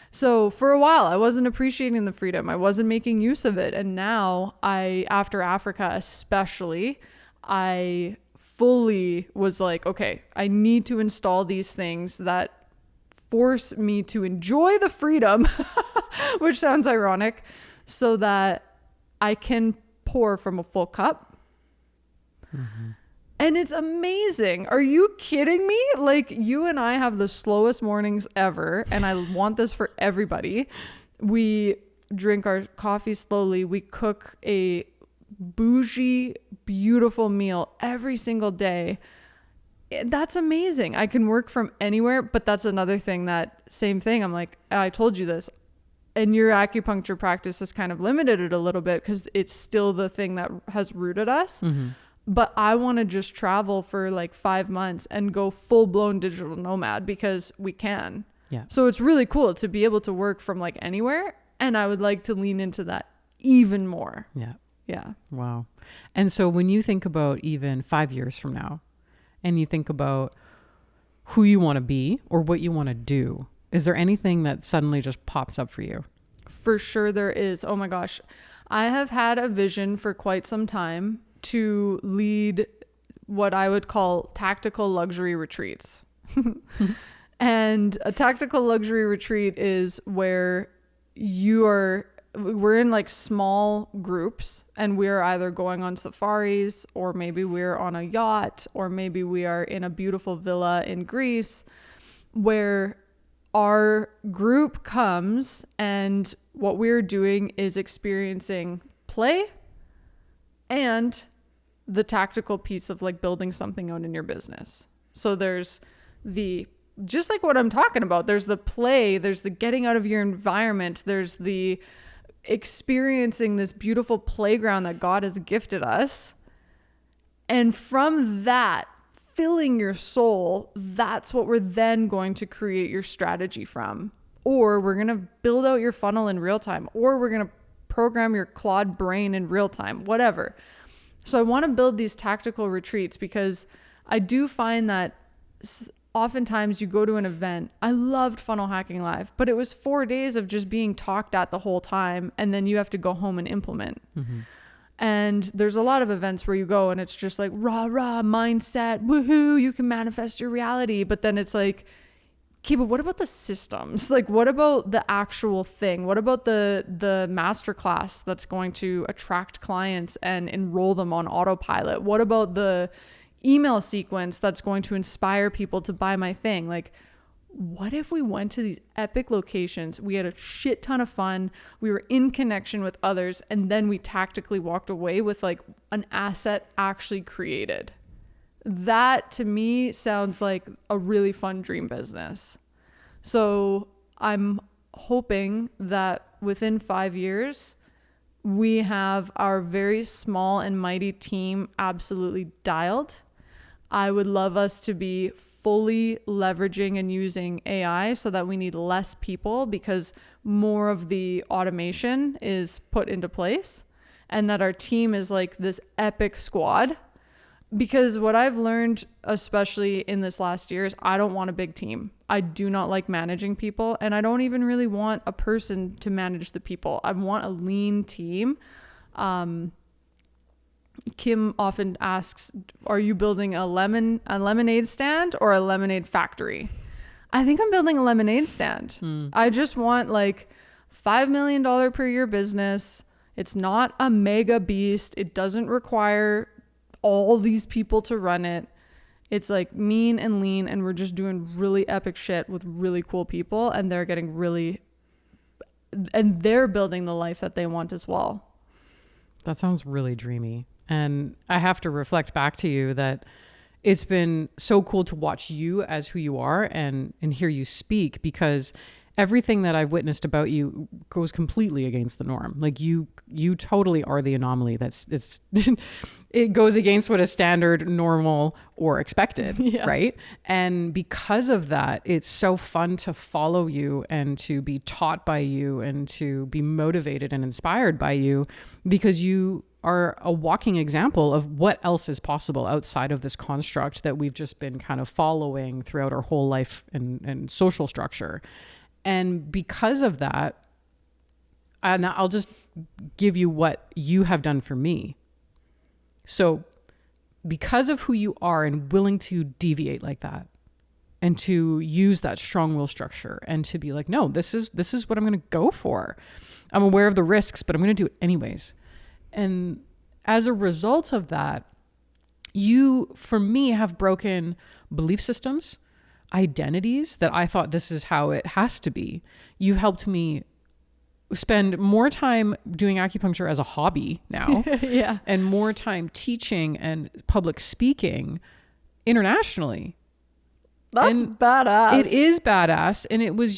So for a while, I wasn't appreciating the freedom. I wasn't making use of it. And now after Africa especially, I fully was like, okay, I need to install these things that force me to enjoy the freedom, which sounds ironic, so that I can pour from a full cup. Mm-hmm. And it's amazing. Are you kidding me? Like, you and I have the slowest mornings ever, and I want this for everybody. We drink our coffee slowly. We cook a bougie, beautiful meal every single day. That's amazing. I can work from anywhere, but that's another thing, that same thing. I'm like, I told you this. and your acupuncture practice has kind of limited it a little bit because it's still the thing that has rooted us. Mm-hmm. But I want to just travel for like 5 months and go full blown digital nomad because we can. Yeah. So it's really cool to be able to work from like anywhere. And I would like to lean into that even more. Yeah. Yeah. Wow. And so when you think about even 5 years from now and you think about who you want to be or what you want to do, is there anything that suddenly just pops up for you? For sure there is. Oh my gosh. I have had a vision for quite some time to lead what I would call tactical luxury retreats. And a tactical luxury retreat is where we're in like small groups and we're either going on safaris, or maybe we're on a yacht, or maybe we are in a beautiful villa in Greece, where our group comes and what we're doing is experiencing play and the tactical piece of like building something out in your business. So there's just like what I'm talking about, there's the play, there's the getting out of your environment, there's the experiencing this beautiful playground that God has gifted us. And from that, filling your soul, that's what we're then going to create your strategy from. Or we're going to build out your funnel in real time, or we're going to program your Claude brain in real time, whatever. So I want to build these tactical retreats because I do find that oftentimes you go to an event. I loved Funnel Hacking Live, but it was 4 days of just being talked at the whole time. And then you have to go home and implement. Mm-hmm. And there's a lot of events where you go and it's just like rah, rah, mindset, woohoo, you can manifest your reality. But then it's like, okay, but what about the systems? Like, what about the actual thing? What about the masterclass that's going to attract clients and enroll them on autopilot? What about the email sequence that's going to inspire people to buy my thing? Like, what if we went to these epic locations, we had a shit ton of fun, we were in connection with others, and then we tactically walked away with like an asset actually created? That to me sounds like a really fun dream business. So I'm hoping that within 5 years, we have our very small and mighty team absolutely dialed. I would love us to be fully leveraging and using AI so that we need less people because more of the automation is put into place, and that our team is like this epic squad. Because what I've learned, especially in this last year, is I don't want a big team. I do not like managing people, and I don't even really want a person to manage the people. I want a lean team. Kim often asks, are you building a lemonade stand or a lemonade factory? I think I'm building a lemonade stand. I just want like $5 million per year business. It's not a mega beast. It doesn't require all these people to run it. It's like mean and lean, and we're just doing really epic shit with really cool people, and they're building the life that they want as well. That sounds really dreamy. And I have to reflect back to you that it's been so cool to watch you as who you are and hear you speak, because everything that I've witnessed about you goes completely against the norm. Like you totally are the anomaly. It goes against what is standard, normal, or expected, yeah. Right? And because of that, it's so fun to follow you and to be taught by you and to be motivated and inspired by you, because you are a walking example of what else is possible outside of this construct that we've just been kind of following throughout our whole life and social structure. And because of that, and I'll just give you what you have done for me. So because of who you are and willing to deviate like that and to use that strong will structure and to be like, no, this is what I'm going to go for. I'm aware of the risks, but I'm going to do it anyways. And as a result of that, you, for me, have broken belief systems, identities that I thought this is how it has to be. You've helped me spend more time doing acupuncture as a hobby now, yeah, and more time teaching and public speaking internationally. That's badass. It is badass. And it was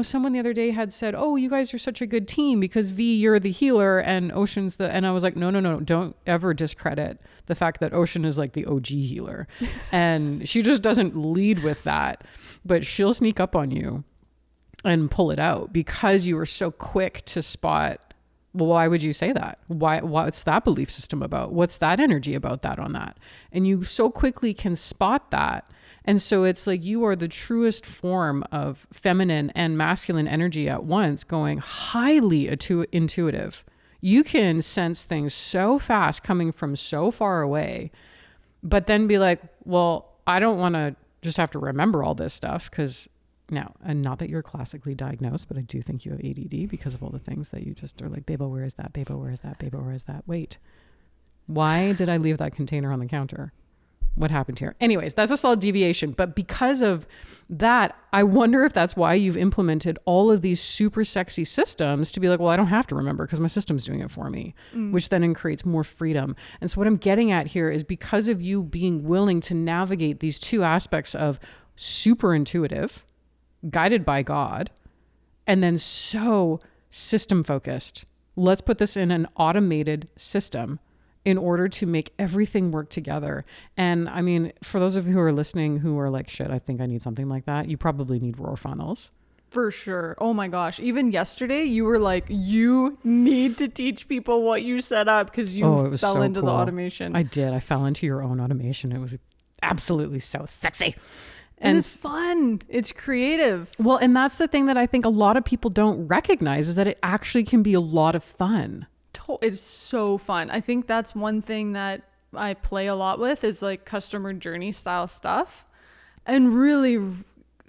someone the other day had said, oh, you guys are such a good team because V, you're the healer and Ocean's and I was like, no, don't ever discredit the fact that Ocean is like the OG healer. And she just doesn't lead with that, but she'll sneak up on you and pull it out because you were so quick to spot, well, why would you say that? What's that belief system about? What's that energy about that on that? And you so quickly can spot that. And so it's like you are the truest form of feminine and masculine energy at once, going highly intuitive. You can sense things so fast coming from so far away, but then be like, well, I don't want to just have to remember all this stuff because now, and not that you're classically diagnosed, but I do think you have ADD because of all the things that you just are like, Bebo, where is that? Bebo, where is that? Bebo, where is that? Wait, why did I leave that container on the counter? What happened here? Anyways, that's a solid deviation. But because of that, I wonder if that's why you've implemented all of these super sexy systems to be like, well, I don't have to remember because my system's doing it for me, which then creates more freedom. And so what I'm getting at here is because of you being willing to navigate these two aspects of super intuitive, guided by God, and then so system focused. Let's put this in an automated system in order to make everything work together. And I mean, for those of you who are listening who are like, shit, I think I need something like that, you probably need ROAR funnels. For sure. Oh my gosh. Even yesterday, you were like, you need to teach people what you set up because you fell into the automation. I did. I fell into your own automation. It was absolutely so sexy. And it's fun. It's creative. Well, and that's the thing that I think a lot of people don't recognize is that it actually can be a lot of fun. It's so fun. I think that's one thing that I play a lot with is like customer journey style stuff, and really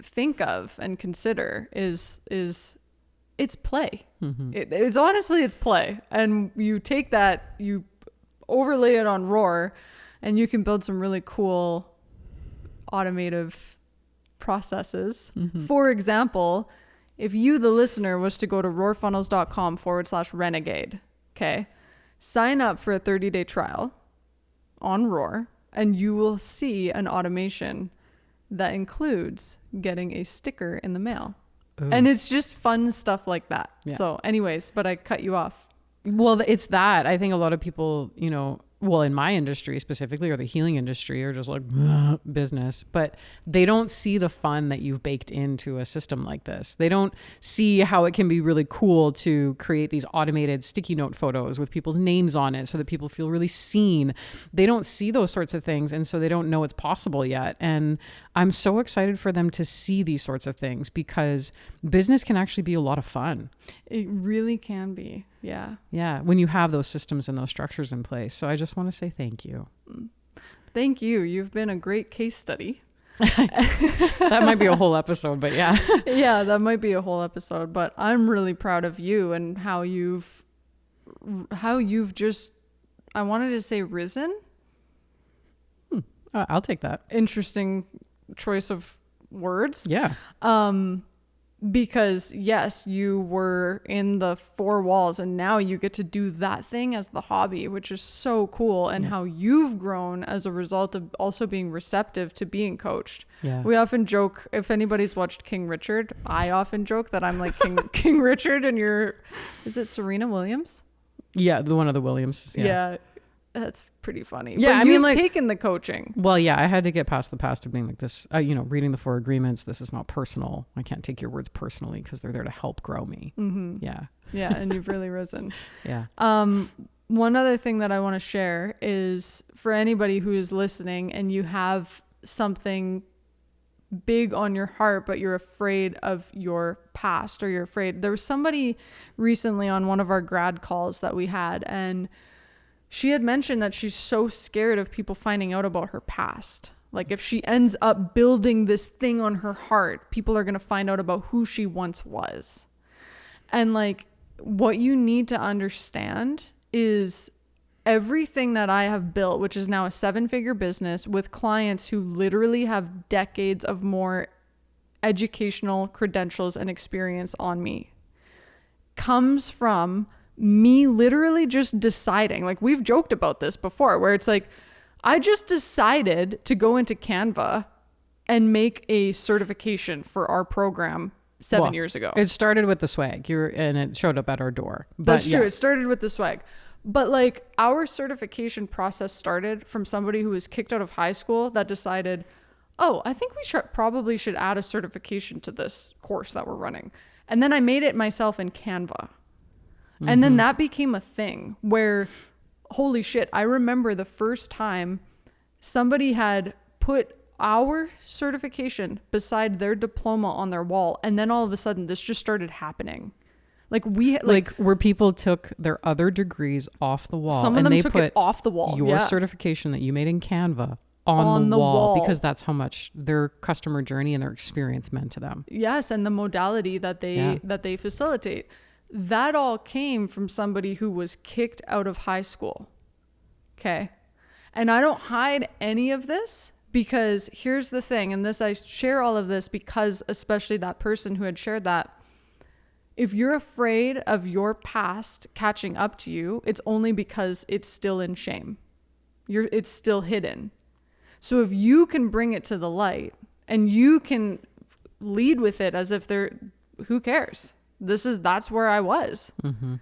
think of and consider is it's play. Mm-hmm. It's honestly, it's play. And you take that, you overlay it on ROAR, and you can build some really cool automative processes. Mm-hmm. For example, if you, the listener, was to go to roarfunnels.com/renegade, okay, sign up for a 30-day trial on ROAR, and you will see an automation that includes getting a sticker in the mail. Ooh. And it's just fun stuff like that. Yeah. So anyways, but I cut you off. Well, it's that. I think a lot of people, well, in my industry specifically, or the healing industry, are just like business, but they don't see the fun that you've baked into a system like this. They don't see how it can be really cool to create these automated sticky note photos with people's names on it so that people feel really seen. They don't see those sorts of things, and so they don't know it's possible yet. And I'm so excited for them to see these sorts of things because business can actually be a lot of fun. It really can be. Yeah. Yeah. When you have those systems and those structures in place. So I just want to say thank you. Thank you. You've been a great case study. That might be a whole episode, but yeah. Yeah, that might be a whole episode, but I'm really proud of you and how you've just, I wanted to say risen. I'll take that. Interesting choice of words. Yeah. Because yes, you were in the four walls and now you get to do that thing as the hobby, which is so cool. And how you've grown as a result of also being receptive to being coached. Yeah. We often joke, if anybody's watched King Richard, I often joke that I'm like King Richard and is it Serena Williams? Yeah. One of the Williams. Yeah. That's pretty funny. Yeah, but you've taken the coaching. Well, yeah, I had to get past the past of being like this, reading the 4 agreements. This is not personal. I can't take your words personally because they're there to help grow me. Mm-hmm. Yeah. Yeah, and you've really risen. Yeah. One other thing that I want to share is for anybody who is listening and you have something big on your heart, but you're afraid of your past or you're afraid. There was somebody recently on one of our grad calls that we had, and she had mentioned that she's so scared of people finding out about her past. Like if she ends up building this thing on her heart, people are going to find out about who she once was. And like what you need to understand is everything that I have built, which is now a 7-figure business with clients who literally have decades of more educational credentials and experience on me, comes from me literally just deciding. Like we've joked about this before where it's like I just decided to go into Canva and make a certification for our program 7 years ago. It started with the swag, and it showed up at our door. But That's true. It started with the swag. But like our certification process started from somebody who was kicked out of high school that decided, oh, I think we probably should add a certification to this course that we're running. And then I made it myself in Canva. And then that became a thing where, holy shit, I remember the first time somebody had put our certification beside their diploma on their wall. And then all of a sudden this just started happening. Like where people took their other degrees off the wall. Some of and them they took put it off the wall. Your certification that you made in Canva on the wall because that's how much their customer journey and their experience meant to them. Yes, and the modality that they facilitate. That all came from somebody who was kicked out of high school. Okay. And I don't hide any of this because here's the thing, and I share all of this because especially that person who had shared that, if you're afraid of your past catching up to you, it's only because it's still in shame. It's still hidden. So if you can bring it to the light and you can lead with it as if who cares? That's where I was. Mm-hmm.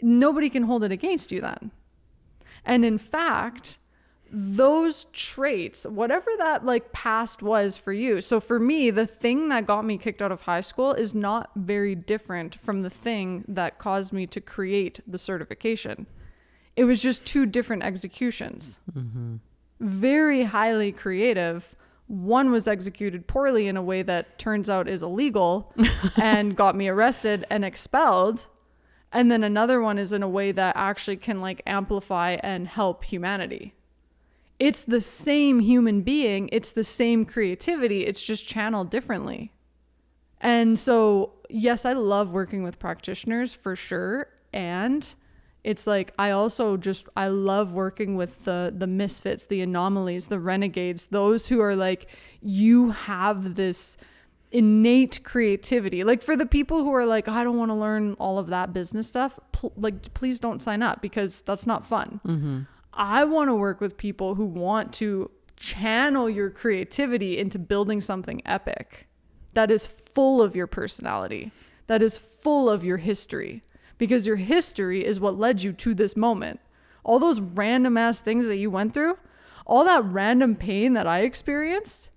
Nobody can hold it against you then. And in fact, those traits, whatever that like past was for you. So for me, the thing that got me kicked out of high school is not very different from the thing that caused me to create the certification. It was just two different executions. Mm-hmm. Very highly creative. One was executed poorly in a way that turns out is illegal and got me arrested and expelled. And then another one is in a way that actually can like amplify and help humanity. It's the same human being. It's the same creativity. It's just channeled differently. And so, yes, I love working with practitioners for sure. And it's like, I love working with the misfits, the anomalies, the renegades, those who are like, you have this innate creativity. Like for the people who are like, I don't want to learn all of that business stuff. Please don't sign up because that's not fun. Mm-hmm. I want to work with people who want to channel your creativity into building something epic that is full of your personality, that is full of your history. Because your history is what led you to this moment. All those random ass things that you went through, all that random pain that I experienced,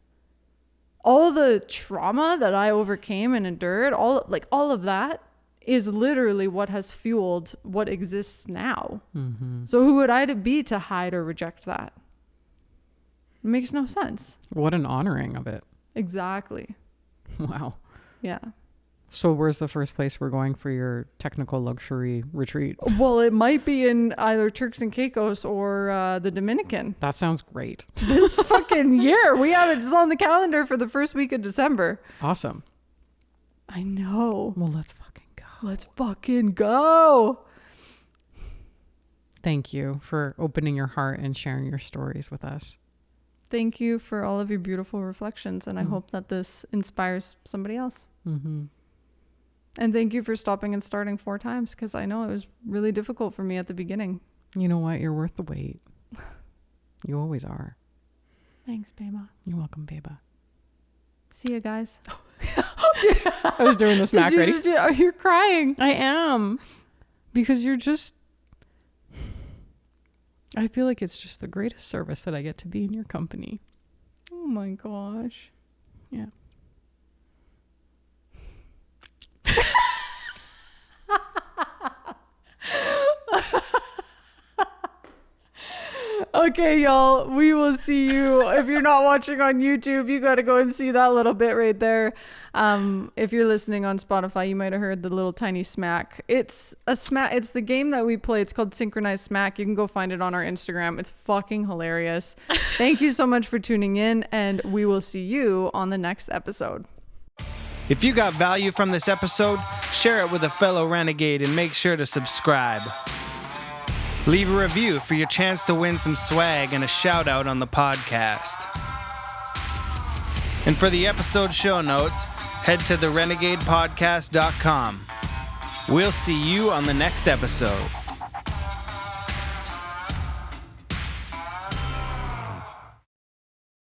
all the trauma that I overcame and endured, all of that is literally what has fueled what exists now. Mm-hmm. So who would I be to hide or reject that? It makes no sense. What an honoring of it. Exactly. Wow. Yeah. So where's the first place we're going for your technical luxury retreat? Well, it might be in either Turks and Caicos or the Dominican. That sounds great. This fucking year. We have it just on the calendar for the first week of December. Awesome. I know. Well, let's fucking go. Let's fucking go. Thank you for opening your heart and sharing your stories with us. Thank you for all of your beautiful reflections. And I hope that this inspires somebody else. Mm-hmm. And thank you for stopping and starting 4 times because I know it was really difficult for me at the beginning. You know what? You're worth the wait. You always are. Thanks, Beba. You're welcome, Beba. See you guys. I was doing the smack ready. You're crying. I am. Because you're just... I feel like it's just the greatest service that I get to be in your company. Oh my gosh. Yeah. Okay, y'all, we will see you. If you're not watching on YouTube, you got to go and see that little bit right there. If you're listening on Spotify, you might have heard the little tiny smack. It's a smack. It's the game that we play. It's called Synchronized Smack. You can go find it on our Instagram. It's fucking hilarious. Thank you so much for tuning in, and we will see you on the next episode. If you got value from this episode, share it with a fellow renegade and make sure to subscribe. Leave a review for your chance to win some swag and a shout out on the podcast. And for the episode show notes, head to therenegadepodcast.com. We'll see you on the next episode.